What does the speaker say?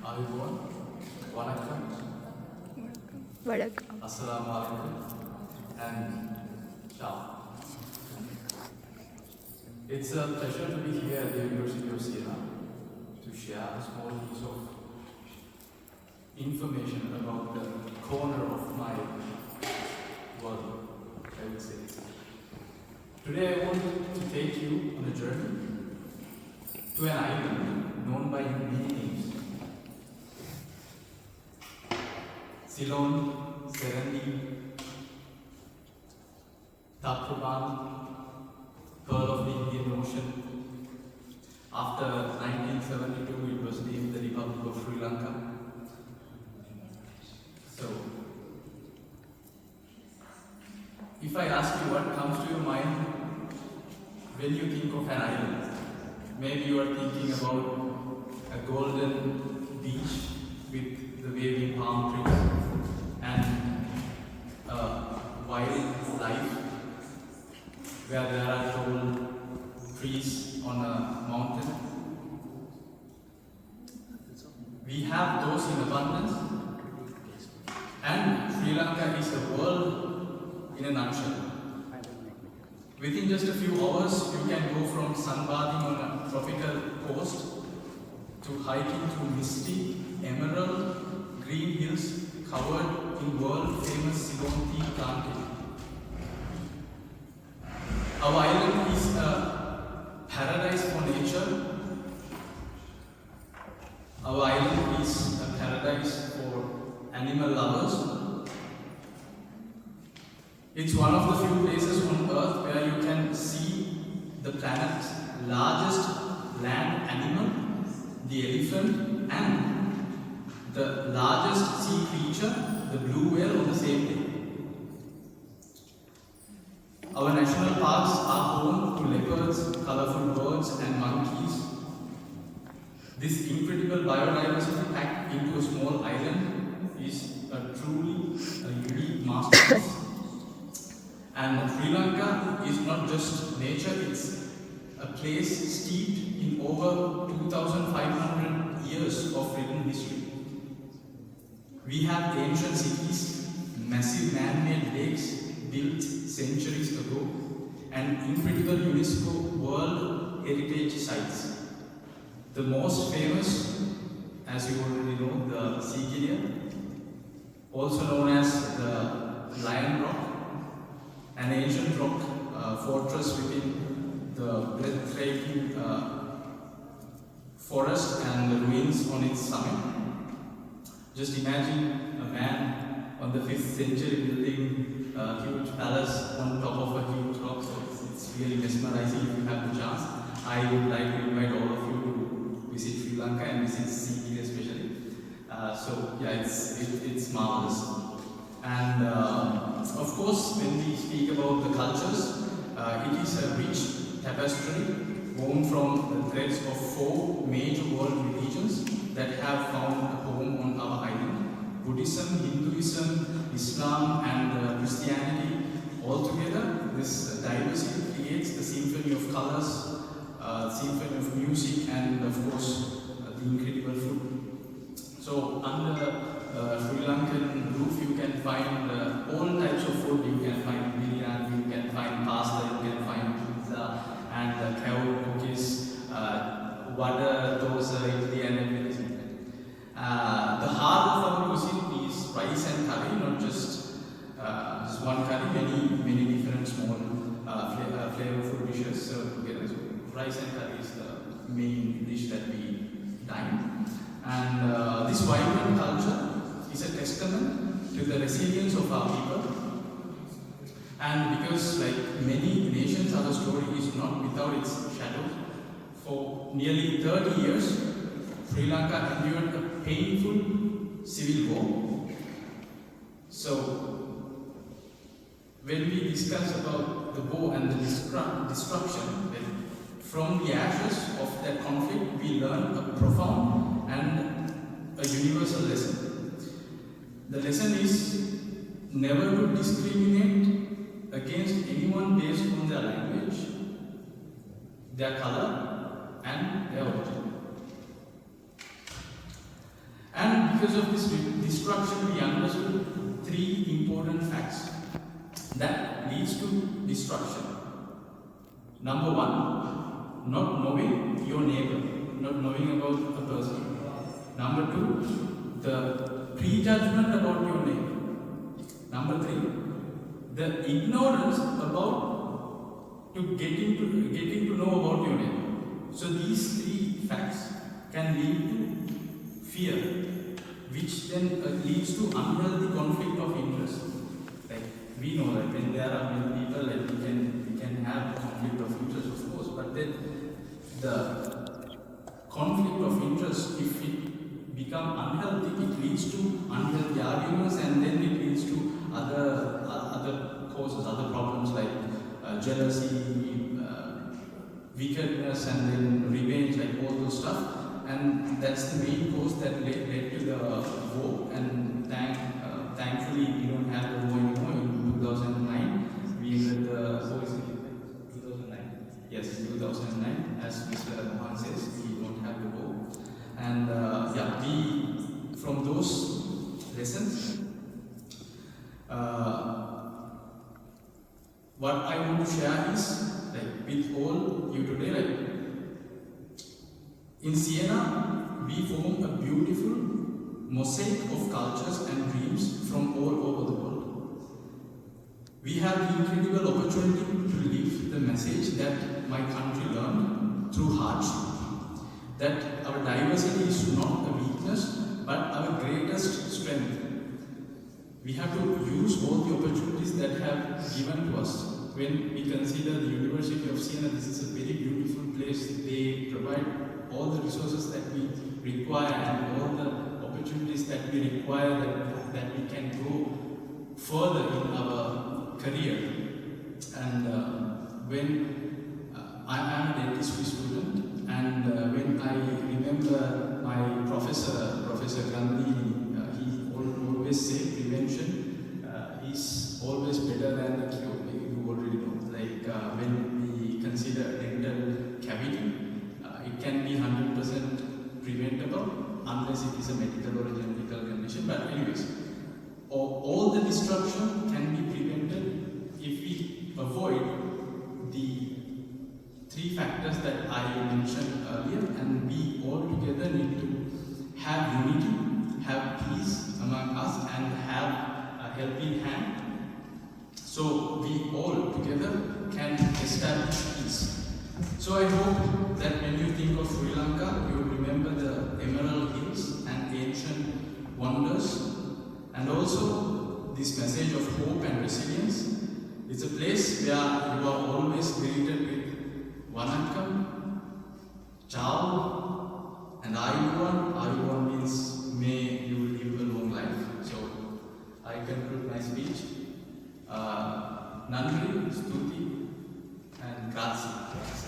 everyone. Vanakkam. Vanakkam. Assalamu alaikum. And ciao. It's a pleasure to be here at the University of Siena to share a small piece of information about the corner of my world, I would say. Today I want to take you on a journey to an island known by many names. Ceylon, Serenity, Taprobana, Pearl of the Indian Ocean. After 1972, it was named the Republic of Sri Lanka. So, if I ask you what comes to your mind when you think of an island, maybe you are thinking about a golden beach with the waving palm trees and wildlife where there are tall trees on a mountain. We have those in abundance, and Sri Lanka is the world in a nutshell. Within just a few hours, you can go from sunbathing on a tropical coast to hiking through misty, emerald green hills covered in world-famous Ceylon tea planting. Our island is a paradise for nature. Our island is a paradise for animal lovers. It's one of the few places on earth where you can see the planet's largest land animal, the elephant, and the largest sea creature, the blue whale, on the same day. Our national parks are home to leopards, colorful birds, and monkeys. This incredible biodiversity packed into a small island is a truly unique masterpiece. And Sri Lanka is not just nature, it's a place steeped in over 2,500 years of written history. We have ancient cities, massive man-made lakes built centuries ago, and incredible UNESCO World Heritage Sites. The most famous, as you already know, the Sigiriya, also known as the Lion Rock, an ancient rock fortress within the breathtaking forest and the ruins on its summit. Just imagine a man on the 5th century building a huge palace on top of a huge rock, so it's really mesmerizing if you have the chance. I would like to invite all of you to visit Sri Lanka and visit Sigiriya especially. So yeah, it's marvelous. And of course, when we speak about the cultures, it is a rich tapestry woven from the threads of 4 major world religions that have found a home on our island: Buddhism, Hinduism, Islam, and Christianity. Altogether, this diversity creates the symphony of colors, symphony of music, and of course, the incredible food. So, under Sri Lankan roof, you can find all types of food. You can find biryani, you can find pasta, you can find pizza, and kebab, cookies, vada, dosa, idli, and everything. The heart of our cuisine is rice and curry, not just one curry, many different small flavorful dishes served together. So rice and curry is the main dish that we dine. And this vibrant culture is a testament to the resilience of our people. And because, like many nations, our story is not without its shadows. For nearly 30 years, Sri Lanka endured a painful civil war. So, when we discuss about the war and the destruction, from the ashes of that conflict, we learn a profound and a universal lesson. The lesson is never to discriminate against anyone based on their language, their color, and their origin. because of this destruction, we understood three important facts that leads to destruction. Number one, not knowing your neighbor, not knowing about a person. Number two, the prejudgment about your neighbor. Number three, the ignorance about getting to know about your neighbor. So these three facts can lead to fear, which then leads to unhealthy conflict of interest. Like we know that when there are many people, like we can have conflict of interest, of course, but then the conflict of interest, if it become unhealthy, it leads to unhealthy arguments, and then it leads to other causes, other problems like jealousy, wickedness, and then revenge, like all those stuff. And that's the main cause that led to the war. And thankfully, we don't have the war anymore. In 2009, we ended the 2009. Yes, 2009. As Mr. Mohan says, we don't have the war. And we from those lessons, what I want to share is like with all you today, like in Siena, we form a beautiful mosaic of cultures and dreams from all over the world. We have the incredible opportunity to live the message that my country learned through hardship, that our diversity is not a weakness but our greatest strength. We have to use all the opportunities that have given to us. When we consider the University of Siena, this is a very beautiful place. They provide all the resources that we require and all the opportunities that we require that we can go further in our career. And when I am a dentistry student, and when I remember my Professor Gandhi, he always said prevention is always better than the cure. You already know. Like when we consider dental cavity, it can be 100% preventable unless it is a medical or a genetical condition. But anyways, all the destruction can be prevented if we avoid the three factors that I mentioned earlier, and we all together need to have unity, have peace among us, and have a helping hand, so we all together can establish peace. So I hope that when you think of Sri Lanka, you remember the Emerald Hills and ancient wonders, and also this message of hope and resilience. It's a place where you are always greeted with Vanakkam, Ciao, and Ayuvan. Ayuvan means may you live a long life. So I conclude my speech. Nandri, Stuti, and Grazie.